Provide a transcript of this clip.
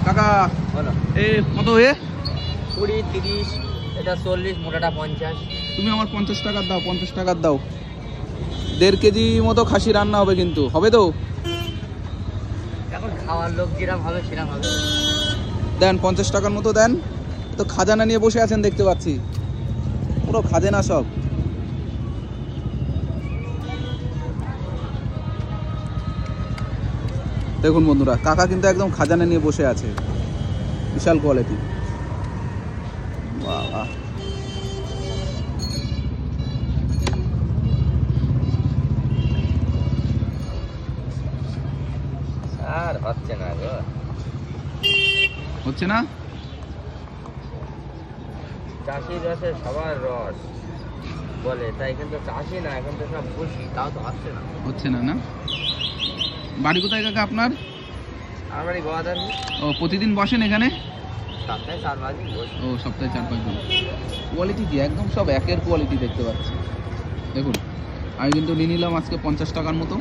কাকা বলো এ কত হয়ে 20 30 এটা 40 মোটাটা 50 তুমি আমার 50 টাকার দাও, 50 টাকার দাও। 1.5 কেজি মতো খাসি রান্না হবে, কিন্তু হবে তো? এখন খাওয়ার লোক যেরকম হবে সেরকম হবে। দেন 50 টাকার মতো দেন। তো খাজানা নিয়ে বসে আছেন দেখতে পাচ্ছি, পুরো খাজানা সব। দেখুন বন্ধুরা, কাকা কিন্তু একদম খাজানা নিয়ে বসে আছে, বিশাল কোয়ালিটি। বাহ বাহ, আর হচ্ছে না গো, হচ্ছে না। চাষি রসে সবার রস বলে, তাই কিন্তু চাষি না, এখন তো সব বসি, তাও তো হচ্ছে না। হচ্ছে না না। বাড়ি কোথায় কাকা আপনার? আমার বাড়ি গোয়াদার। ও, প্রতিদিন বসেন এখানে? সপ্তাহে 4-5 দিন বসি। ও, সপ্তাহে 4-5 দিন। কোয়ালিটি কি একদম সব একের কোয়ালিটি দেখতে পাচ্ছি। দেখুন, আমি কিন্তু নিয়ে নিলাম আজকে 50 টাকার মতো।